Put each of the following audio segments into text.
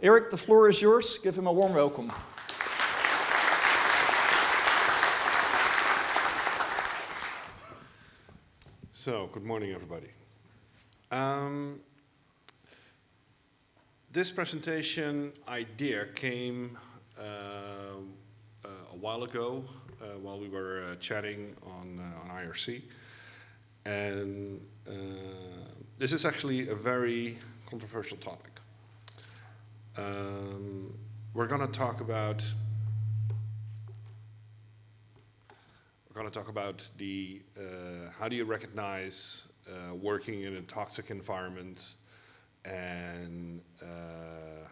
Erik, the floor is yours. Give him a warm welcome. So, good morning, everybody. This presentation idea came a while ago while we were chatting on IRC. And this is actually a very controversial topic. We're going to talk about the how do you recognize working in a toxic environment, and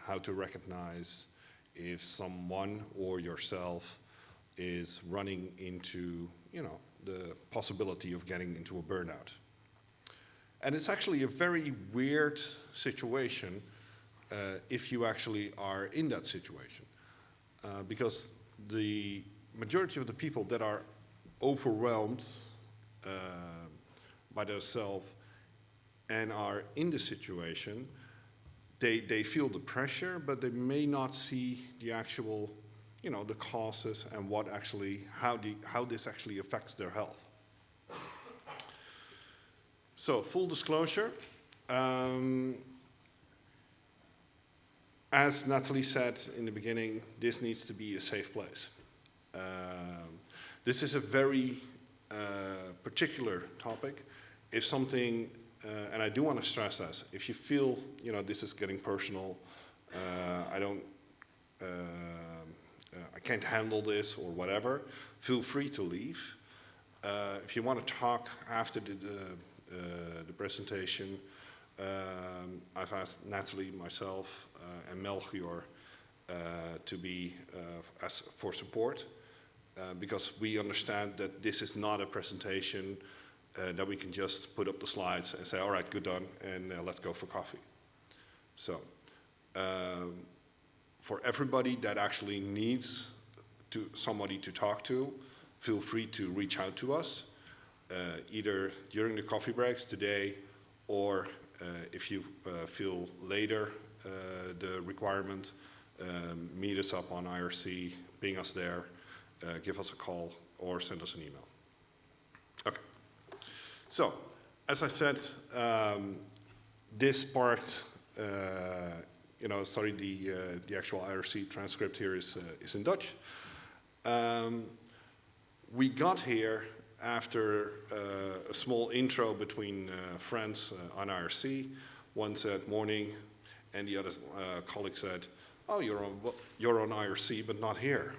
how to recognize if someone or yourself is running into, the possibility of getting into a burnout. And it's actually a very weird situation if you actually are in that situation. Because the majority of the people that are overwhelmed by themselves and are in the situation, they feel the pressure, but they may not see the actual, the causes and what actually, how this actually affects their health. So, full disclosure, as Natalie said in the beginning, this needs to be a safe place. This is a very particular topic. If something, and I do want to stress this, if you feel, this is getting personal, I can't handle this or whatever, feel free to leave. If you want to talk after the presentation, I've asked Natalie, myself, and Melchior to be for support, because we understand that this is not a presentation that we can just put up the slides and say, all right, good done, and let's go for coffee. So, for everybody that actually needs somebody to talk to, feel free to reach out to us, either during the coffee breaks today, or if you feel later the requirement, meet us up on IRC, ping us there, give us a call, or send us an email. Okay. So, as I said, this sparked, sorry, the actual IRC transcript here is in Dutch. We got here after a small intro between friends on IRC. One said morning, and the other colleague said, oh, you're on IRC, but not here.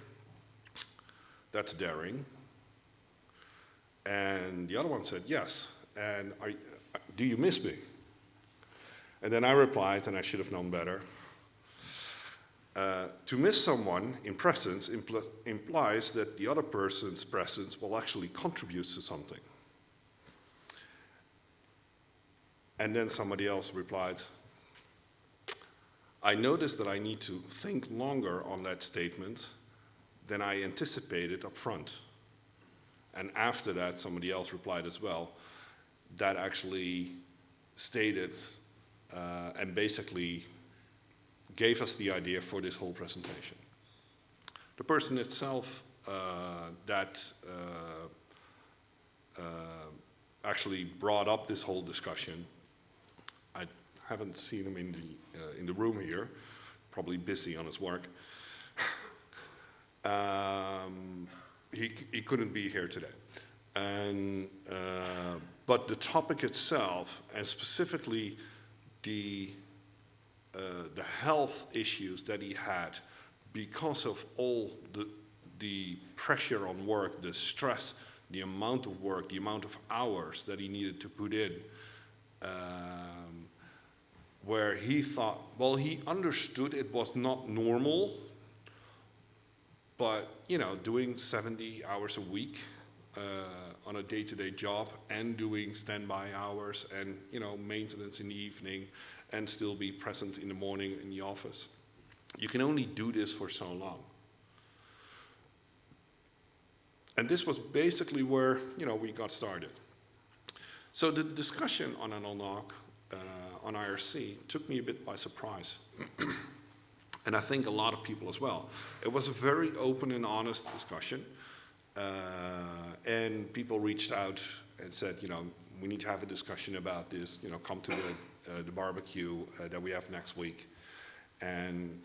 That's daring. And the other one said, yes, and do you miss me? And then I replied, and I should have known better, to miss someone in presence implies that the other person's presence will actually contribute to something. And then somebody else replied, I noticed that I need to think longer on that statement than I anticipated up front. And after that, somebody else replied as well, that actually stated and basically gave us the idea for this whole presentation. The person itself that actually brought up this whole discussion, I haven't seen him in the room here, probably busy on his work. He couldn't be here today. And but the topic itself, and specifically the health issues that he had because of all the pressure on work, the stress, the amount of work, the amount of hours that he needed to put in, where he thought, well, he understood it was not normal, but, doing 70 hours a week on a day-to-day job and doing standby hours and, maintenance in the evening and still be present in the morning in the office. You can only do this for so long. And this was basically where, we got started. So the discussion on NLNOG, on IRC, took me a bit by surprise. And I think a lot of people as well. It was a very open and honest discussion. And people reached out and said, we need to have a discussion about this, come to the barbecue that we have next week. And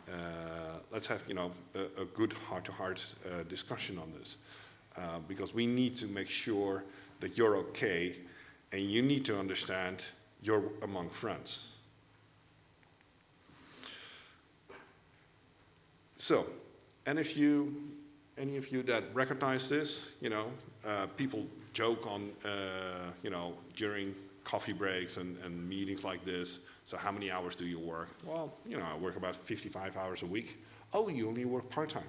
let's have, a good heart-to-heart discussion on this. Because we need to make sure that you're okay, and you need to understand you're among friends. So, and if any of you that recognize this, people joke on, during coffee breaks and meetings like this, so how many hours do you work? Well, I work about 55 hours a week. Oh, you only work part-time.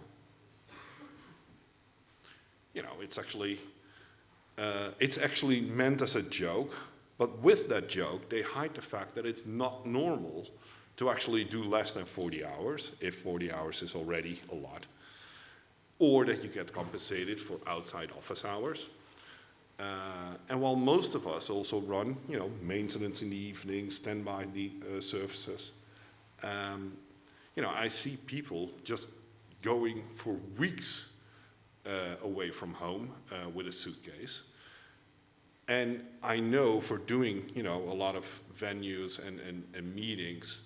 It's actually meant as a joke, but with that joke, they hide the fact that it's not normal to actually do less than 40 hours, if 40 hours is already a lot, or that you get compensated for outside office hours. And while most of us also run, maintenance in the evening, standby services, I see people just going for weeks away from home with a suitcase. And I know for doing, a lot of venues and meetings,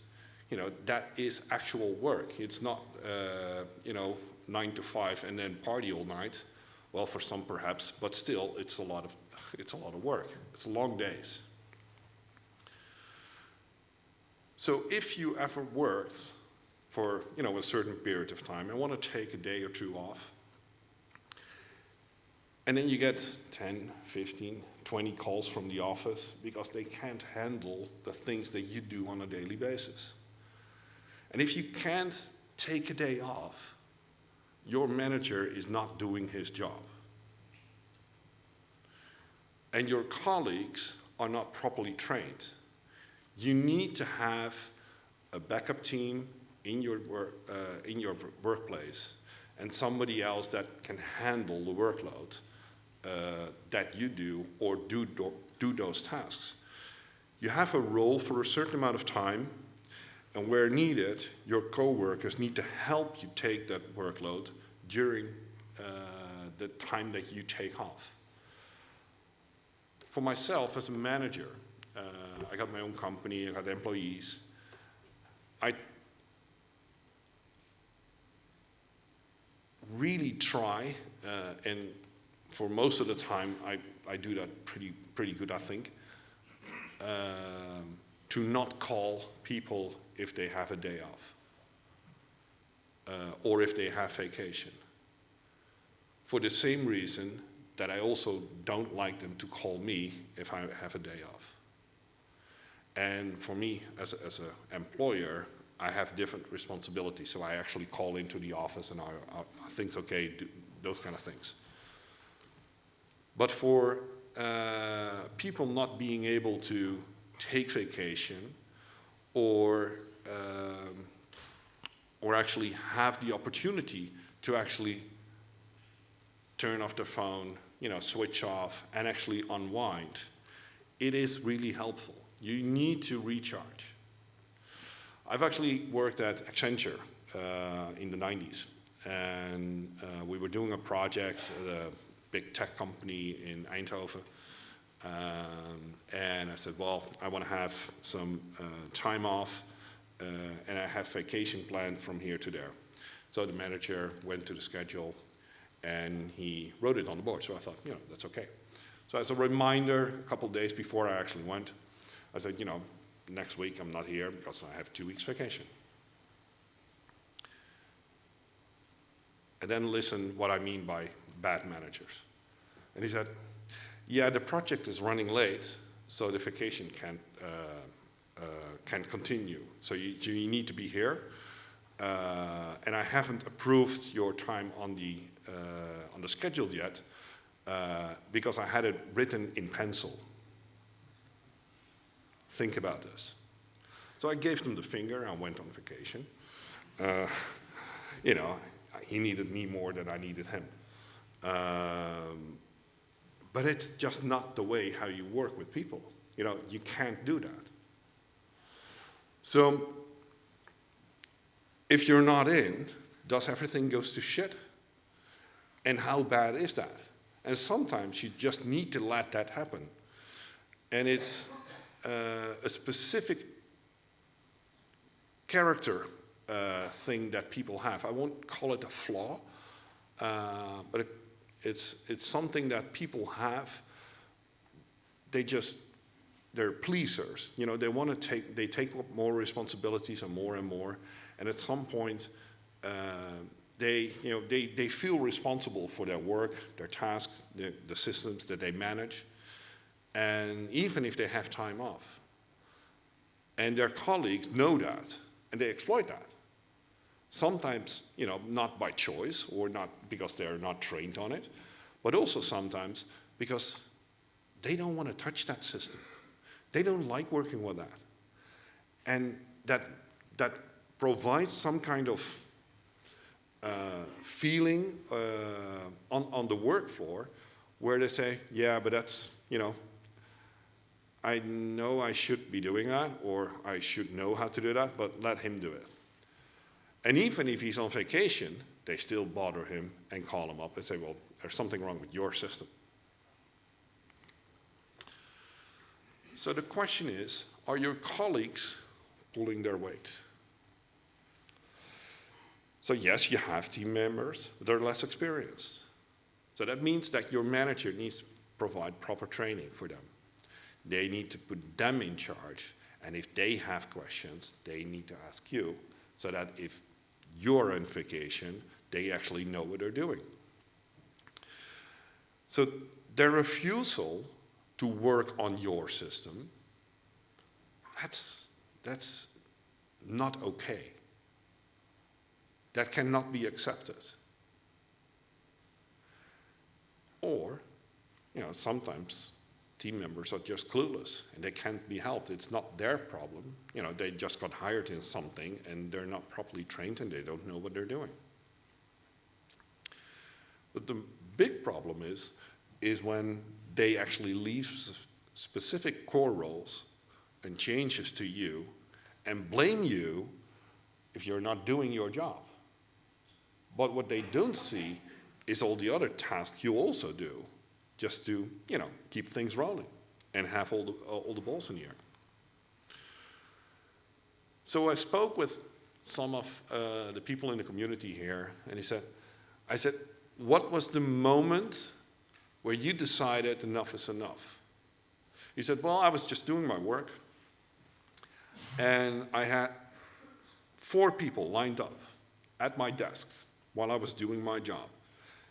that is actual work. It's not, 9 to 5 and then party all night. Well, for some perhaps, but still, it's a lot of work. It's long days. So if you ever worked for, a certain period of time and want to take a day or two off, and then you get 10, 15, 20 calls from the office because they can't handle the things that you do on a daily basis. And if you can't take a day off, your manager is not doing his job. And your colleagues are not properly trained. You need to have a backup team in your workplace and somebody else that can handle the workload that you do or do those tasks. You have a role for a certain amount of time, and where needed, your coworkers need to help you take that workload during the time that you take off. For myself as a manager, I got my own company, I got employees. I really try, and for most of the time, I do that pretty good, I think, to not call people if they have a day off, or if they have vacation. For the same reason that I also don't like them to call me if I have a day off. And for me, as an employer, I have different responsibilities, so I actually call into the office and are things okay, do those kind of things. But for people not being able to take vacation or actually have the opportunity to actually turn off the phone, switch off, and actually unwind, it is really helpful. You need to recharge. I've actually worked at Accenture in the 90s, and we were doing a project at a big tech company in Eindhoven, and I said, well, I want to have some time off, and I have vacation planned from here to there. So the manager went to the schedule, and he wrote it on the board, so I thought, that's okay. So as a reminder, a couple days before I actually went, I said, next week I'm not here because I have 2 weeks vacation. And then listen what I mean by bad managers. And he said, yeah, the project is running late, so the vacation can't continue. So you need to be here, and I haven't approved your time on the schedule yet because I had it written in pencil. Think about this. So I gave them the finger and went on vacation. He needed me more than I needed him. But it's just not the way how you work with people. You can't do that. So If you're not in, does everything goes to shit? And how bad is that? And sometimes you just need to let that happen. And it's a specific character thing that people have. I won't call it a flaw, but it's something that people have. They're pleasers. You know, they take up more responsibilities and more, and at some point, they feel responsible for their work, their tasks, the systems that they manage, and even if they have time off. And their colleagues know that, and they exploit that. Sometimes, you know, not by choice or not because they're not trained on it, but also sometimes because they don't want to touch that system. They don't like working with that. And that provides some kind of feeling on the work floor where they say, yeah, but that's, you know I should be doing that, or I should know how to do that, but let him do it. And even if he's on vacation, they still bother him and call him up and say, well, there's something wrong with your system. So the question is, are your colleagues pulling their weight? So yes, you have team members, but they're less experienced. So that means that your manager needs to provide proper training for them. They need to put them in charge, and if they have questions, they need to ask you, so that if you're on vacation, they actually know what they're doing. So their refusal to work on your system, that's not okay. That cannot be accepted. Or, you know, sometimes team members are just clueless and they can't be helped. It's not their problem. You know, they just got hired in something and they're not properly trained and they don't know what they're doing. But the big problem is when they actually leave specific core roles and changes to you and blame you if you're not doing your job. But what they don't see is all the other tasks you also do, just to, you know, keep things rolling and have all the balls in the air. So I spoke with some of the people in the community here, and I said, what was the moment where you decided enough is enough? He said, well, I was just doing my work, and I had 4 people lined up at my desk while I was doing my job,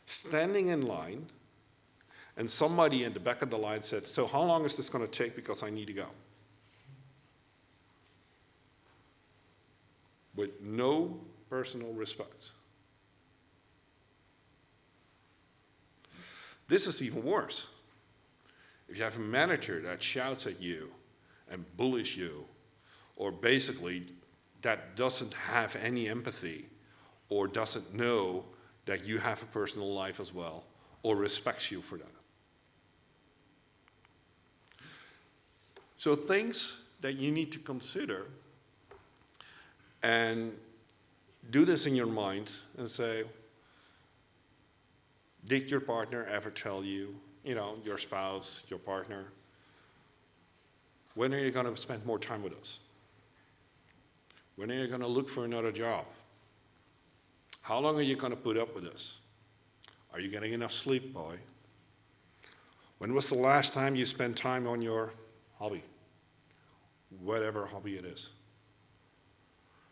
standing in line, and somebody in the back of the line said, so how long is this going to take because I need to go? With no personal respect. This is even worse. If you have a manager that shouts at you and bullies you, or basically that doesn't have any empathy, or doesn't know that you have a personal life as well, or respects you for that. So things that you need to consider, and do this in your mind and say, did your partner ever tell you, you know, your spouse, your partner, when are you going to spend more time with us? When are you going to look for another job? How long are you going to put up with us? Are you getting enough sleep, boy? When was the last time you spent time on your hobby? Whatever hobby it is.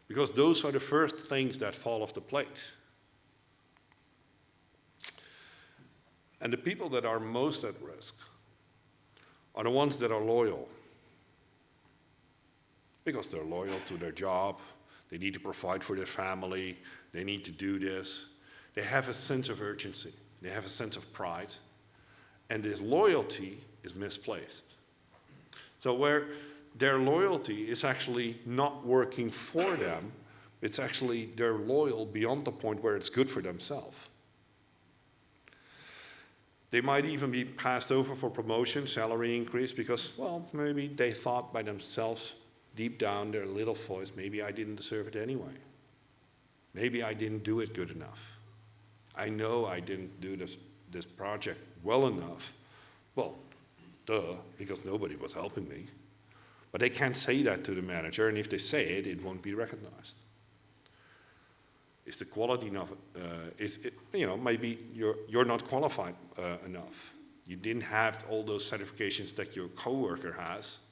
Because those are the first things that fall off the plate. And the people that are most at risk are the ones that are loyal. Because they're loyal to their job, they need to provide for their family, they need to do this. They have a sense of urgency, they have a sense of pride, and this loyalty is misplaced. So where their loyalty is actually not working for them, it's actually they're loyal beyond the point where it's good for themselves. They might even be passed over for promotion, salary increase, because, well, maybe they thought by themselves, deep down, their little voice, maybe I didn't deserve it anyway. Maybe I didn't do it good enough. I know I didn't do this project well enough. Well, duh, because nobody was helping me. But they can't say that to the manager, and if they say it, it won't be recognized. Is the quality enough? Maybe you're not qualified enough. You didn't have all those certifications that your coworker has.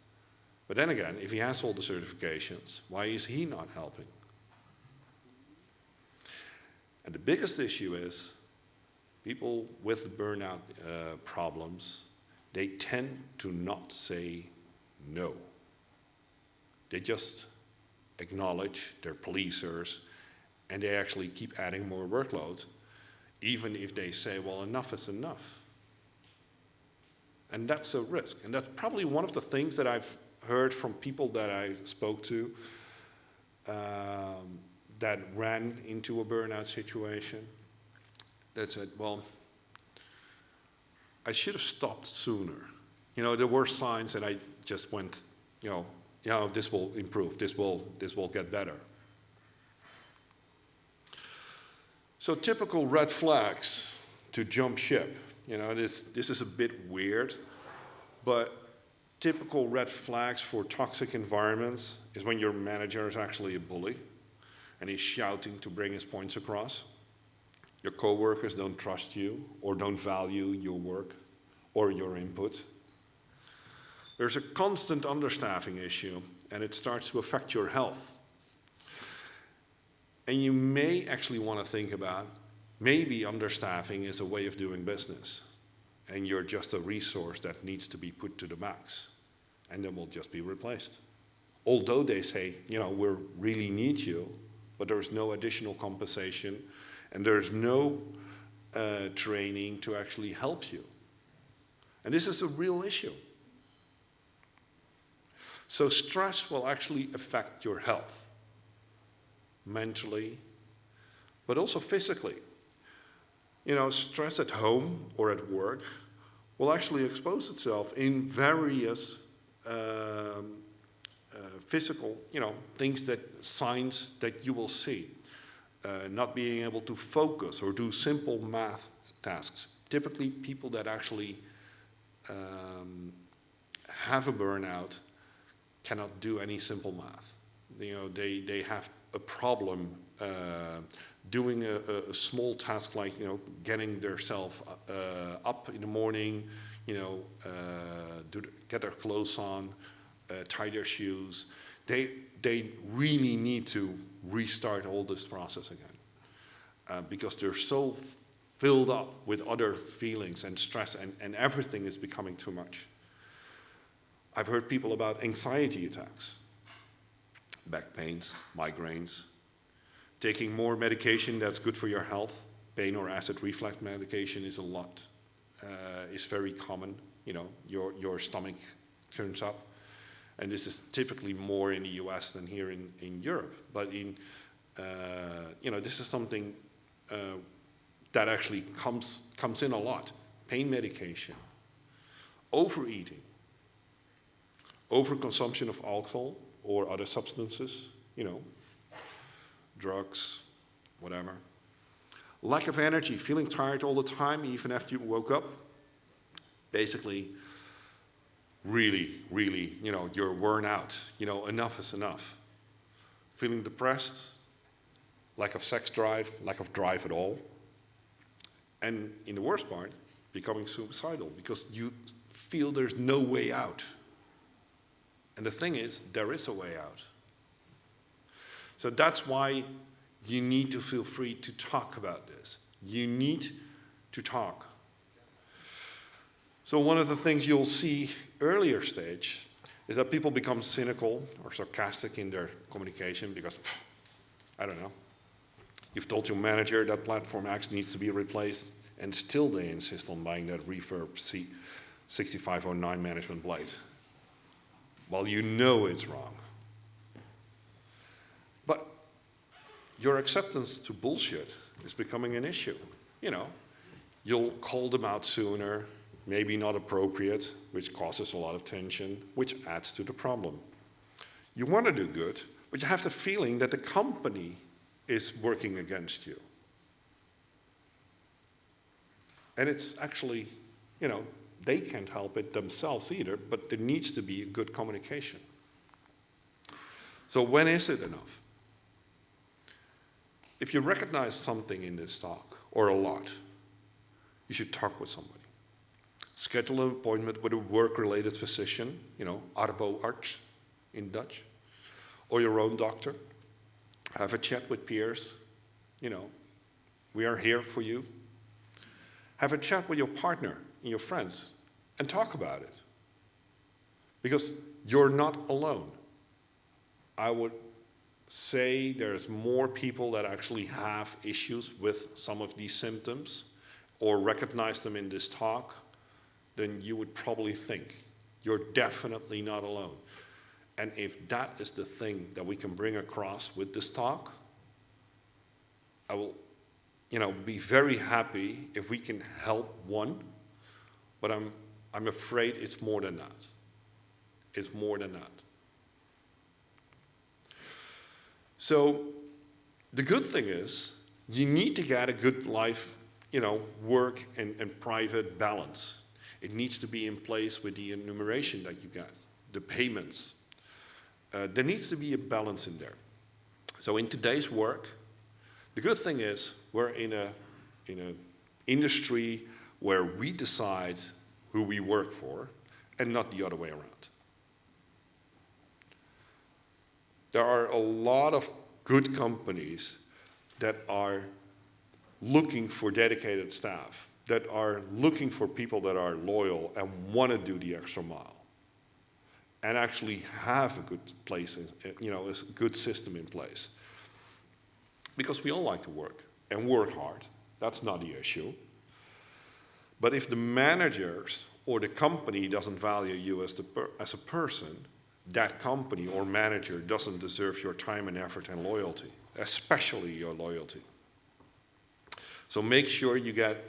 But then again, if he has all the certifications, why is he not helping? And the biggest issue is people with the burnout problems, they tend to not say no. They just acknowledge they're policers, and they actually keep adding more workload, even if they say, well, enough is enough. And that's a risk. And that's probably one of the things that I've heard from people that I spoke to that ran into a burnout situation, that said, well, I should have stopped sooner. There were signs, and I just went, this will improve, this will get better. So typical red flags to jump ship. This is a bit weird, but typical red flags for toxic environments is when your manager is actually a bully and he's shouting to bring his points across. Your coworkers don't trust you or don't value your work or your input. There's a constant understaffing issue, and it starts to affect your health. And you may actually want to think about, maybe understaffing is a way of doing business, and you're just a resource that needs to be put to the max, and then will just be replaced. Although they say, we really need you, but there's no additional compensation, and there's no training to actually help you. And this is a real issue. So stress will actually affect your health, mentally, but also physically. Stress at home or at work will actually expose itself in various physical, signs that you will see. Not being able to focus or do simple math tasks. Typically, people that actually have a burnout cannot do any simple math. They have a problem doing a small task like getting themselves up in the morning, get their clothes on, tie their shoes. They really need to restart all this process again because they're so filled up with other feelings and stress, and everything is becoming too much. I've heard people about anxiety attacks, back pains, migraines, taking more medication that's good for your health. Pain or acid reflux medication is is very common. Your stomach turns up. And this is typically more in the US than here in Europe. But this is something that actually comes in a lot. Pain medication, overeating, overconsumption of alcohol or other substances, drugs, whatever. Lack of energy, feeling tired all the time, even after you woke up. Basically, really, you're worn out. Enough is enough. Feeling depressed, lack of sex drive, lack of drive at all. And in the worst part, becoming suicidal because you feel there's no way out. And the thing is, there is a way out. So that's why you need to feel free to talk about this. You need to talk. So one of the things you'll see earlier stage is that people become cynical or sarcastic in their communication because, I don't know, you've told your manager that platform X needs to be replaced, and still they insist on buying that refurb C6509 management blade. Well, you know it's wrong. But your acceptance to bullshit is becoming an issue. You'll call them out sooner, maybe not appropriate, which causes a lot of tension, which adds to the problem. You want to do good, but you have the feeling that the company is working against you. And it's actually, they can't help it themselves either, but there needs to be a good communication. So when is it enough? If you recognize something in this talk, or a lot, you should talk with somebody. Schedule an appointment with a work-related physician, arbeidsarts in Dutch, or your own doctor. Have a chat with peers. We are here for you. Have a chat with your partner and your friends and talk about it. Because you're not alone. I would say there's more people that actually have issues with some of these symptoms or recognize them in this talk than you would probably think. You're definitely not alone. And if that is the thing that we can bring across with this talk, I will, be very happy if we can help one, but I'm afraid it's more than that. It's more than that. So the good thing is you need to get a good life, work and private balance. It needs to be in place with the enumeration that you get, the payments. There needs to be a balance in there. So in today's work, the good thing is we're in an industry where we decide who we work for and not the other way around. There are a lot of good companies that are looking for dedicated staff, that are looking for people that are loyal and want to do the extra mile, and actually have a good place, a good system in place. Because we all like to work and work hard. That's not the issue. But if the managers or the company doesn't value you as a person, that company or manager doesn't deserve your time and effort and loyalty, especially your loyalty. So make sure you get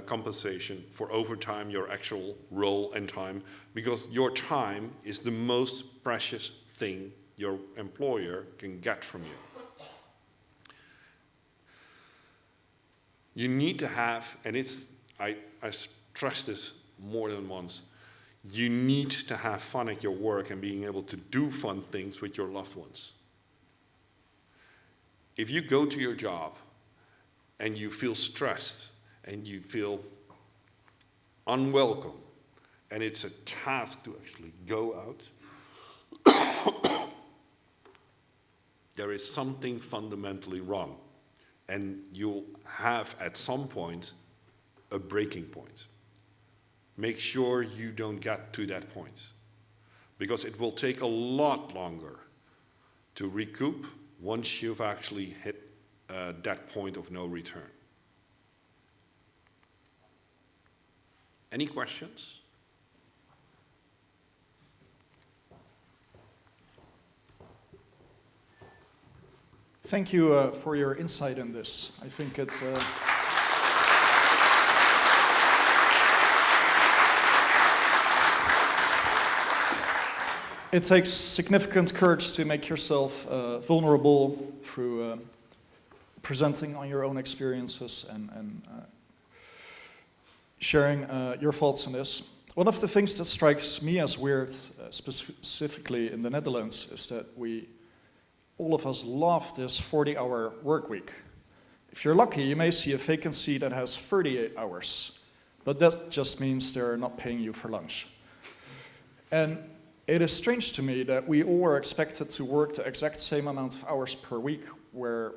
compensation for overtime, your actual role and time, because your time is the most precious thing your employer can get from you. You need to have, and I stress this more than once, you need to have fun at your work and being able to do fun things with your loved ones. If you go to your job and you feel stressed and you feel unwelcome and it's a task to actually go out, there is something fundamentally wrong. And you'll have at some point a breaking point. Make sure you don't get to that point, because it will take a lot longer to recoup once you've actually hit that point of no return. Any questions? Thank you for your insight in this. I think it... It takes significant courage to make yourself vulnerable through presenting on your own experiences and sharing your thoughts on this. One of the things that strikes me as weird, specifically in the Netherlands, is that all of us love this 40-hour work week. If you're lucky, you may see a vacancy that has 38 hours, but that just means they're not paying you for lunch. And it is strange to me that we all are expected to work the exact same amount of hours per week, where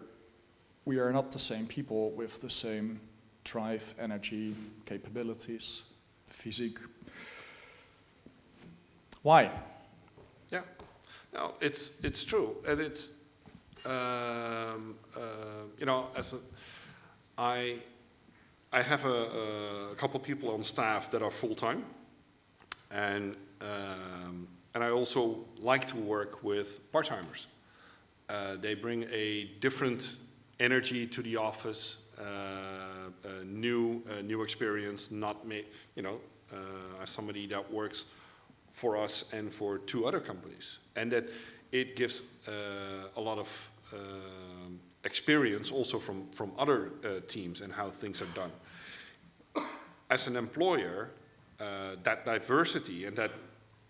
we are not the same people with the same drive, energy, capabilities, physique. Why? Yeah, no, it's true, and it's I have a couple people on staff that are full-time, and I also like to work with part-timers. They bring a different energy to the office, a new experience. Not me, as somebody that works for us and for 2 other companies, and that it gives a lot of experience also from other teams and how things are done. As an employer, that diversity and that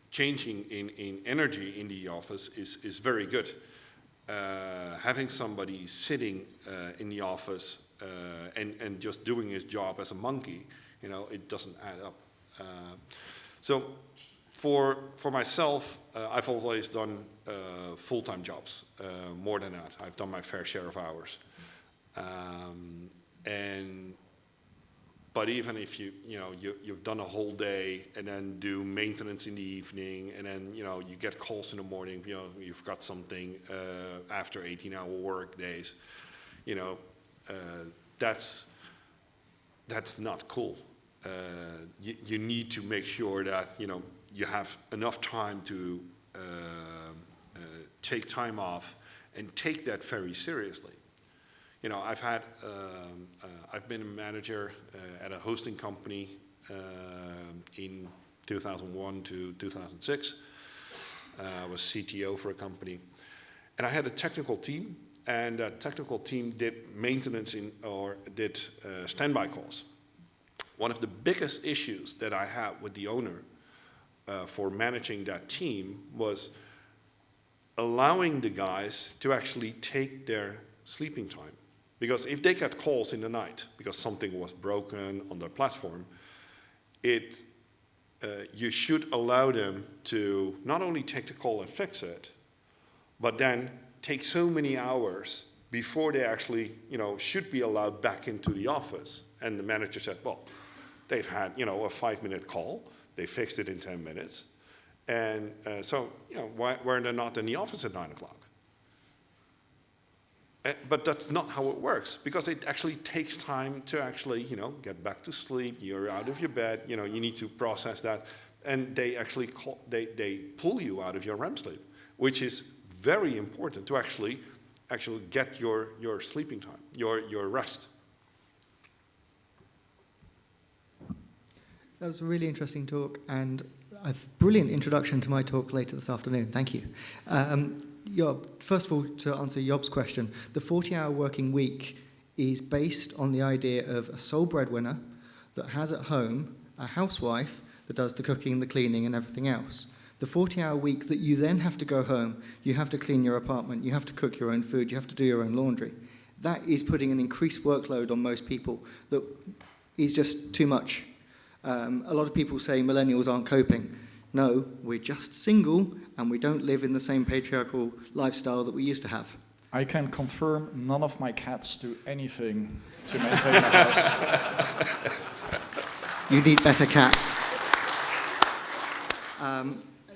changing in energy in the office is very good. Having somebody sitting in the office and just doing his job as a monkey, it doesn't add up. So for myself, I've always done full-time jobs, more than that. I've done my fair share of hours. But even if you've done a whole day and then do maintenance in the evening, and then you get calls in the morning, you've got something after 18-hour work days, that's not cool. You need to make sure that you have enough time to take time off and take that very seriously. I've been a manager at a hosting company in 2001 to 2006. I was CTO for a company, and I had a technical team, and that technical team did maintenance did standby calls. One of the biggest issues that I had with the owner for managing that team was allowing the guys to actually take their sleeping time. Because if they get calls in the night because something was broken on their platform, you should allow them to not only take the call and fix it, but then take so many hours before they actually, should be allowed back into the office. And the manager said, well, they've had, a 5-minute call. They fixed it in 10 minutes. And so, why are they not in the office at 9 o'clock? But that's not how it works, because it actually takes time to actually, get back to sleep. You're out of your bed, you need to process that. And they actually they pull you out of your REM sleep, which is very important to actually get your sleeping time, your rest. That was a really interesting talk and a brilliant introduction to my talk later this afternoon. Thank you. Job, first of all, to answer Job's question, the 40-hour working week is based on the idea of a sole breadwinner that has at home a housewife that does the cooking, the cleaning, and everything else. The 40-hour week that you then have to go home, you have to clean your apartment, you have to cook your own food, you have to do your own laundry. That is putting an increased workload on most people that is just too much. A lot of people say millennials aren't coping. No, we're just single and we don't live in the same patriarchal lifestyle that we used to have. I can confirm none of my cats do anything to maintain the house. You need better cats.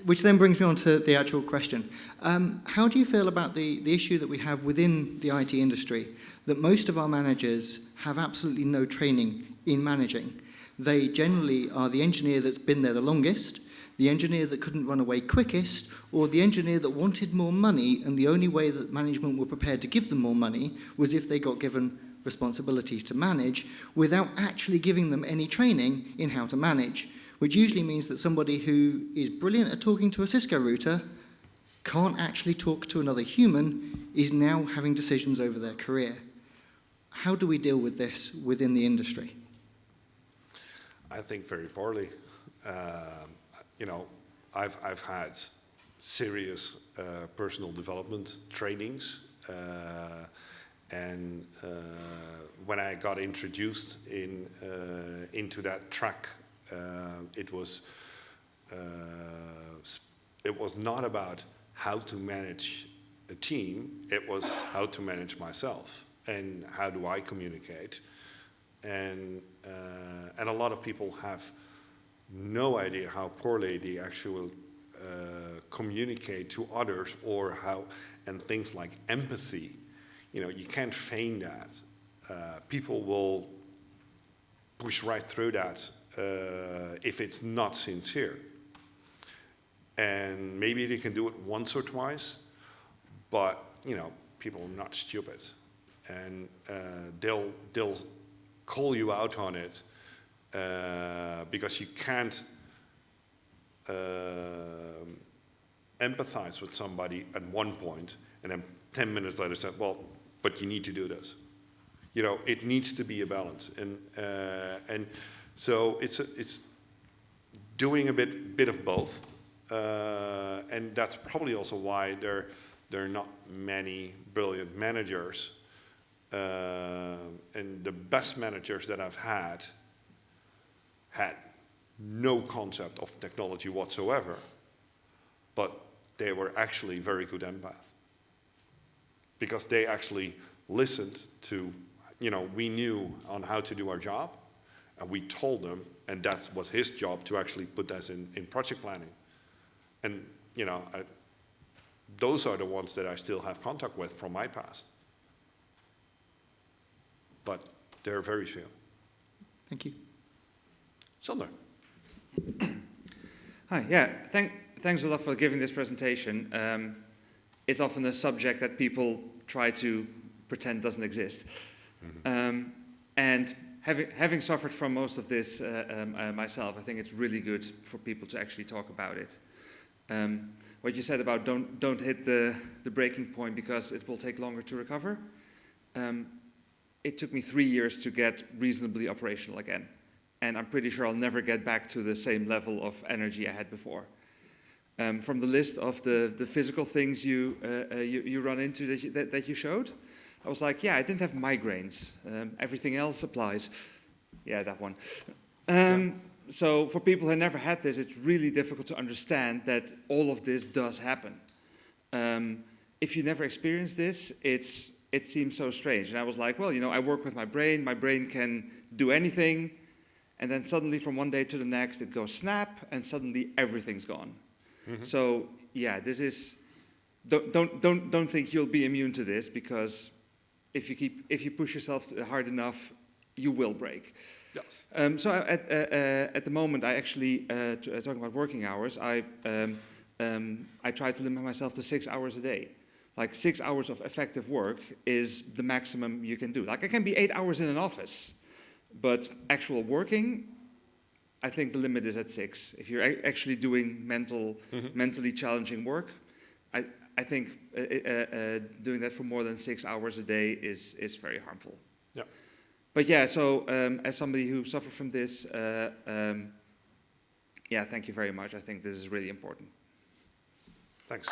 Which then brings me on to the actual question. How do you feel about the issue that we have within the IT industry, that most of our managers have absolutely no training in managing? They generally are the engineer that's been there the longest, the engineer that couldn't run away quickest, or the engineer that wanted more money, and the only way that management were prepared to give them more money was if they got given responsibility to manage without actually giving them any training in how to manage, which usually means that somebody who is brilliant at talking to a Cisco router can't actually talk to another human, is now having decisions over their career. How do we deal with this within the industry? I think very poorly. I've had serious personal development trainings, and when I got introduced into that track, it was not about how to manage a team. It was how to manage myself and how do I communicate. And a lot of people have no idea how poorly they actually communicate to others, or and things like empathy. You can't feign that. People will push right through that if it's not sincere. And maybe they can do it once or twice, but people are not stupid, and they'll call you out on it because you can't empathize with somebody at one point and then 10 minutes later say, well, but you need to do this. You know, it needs to be a balance, and so it's doing a bit of both, and that's probably also why there are not many brilliant managers, and the best managers that I've had no concept of technology whatsoever, but they were actually very good empaths because they actually listened to, you know, we knew on how to do our job, and we told them, and that was his job to actually put this in project planning. And, you know, those are the ones that I still have contact with from my past. But there are very few. Thank you. Sander. Hi, yeah, thanks a lot for giving this presentation. It's often a subject that people try to pretend doesn't exist. Mm-hmm. And having suffered from most of this myself, I think it's really good for people to actually talk about it. What you said about don't hit the breaking point because it will take longer to recover. It took me 3 years to get reasonably operational again. And I'm pretty sure I'll never get back to the same level of energy I had before. From the list of the physical things you run into that you showed, I was like, yeah, I didn't have migraines. Everything else applies. Yeah, that one. So for people who never had this, it's really difficult to understand that all of this does happen. If you never experienced this, it seems so strange. And I was like, well, you know, I work with my brain can do anything. And then suddenly from one day to the next, it goes snap, and suddenly everything's gone. Mm-hmm. So yeah, this is, don't think you'll be immune to this, because if you push yourself hard enough, you will break. Yes. So at the moment, I actually, talking about working hours, I try to limit myself to 6 hours a day. Like 6 hours of effective work is the maximum you can do. Like I can be 8 hours in an office, but actual working, I think the limit is at 6. If you're actually doing mentally challenging work, I think doing that for more than 6 hours a day is very harmful. Yeah. But yeah, so as somebody who suffered from this, yeah, thank you very much. I think this is really important. Thanks.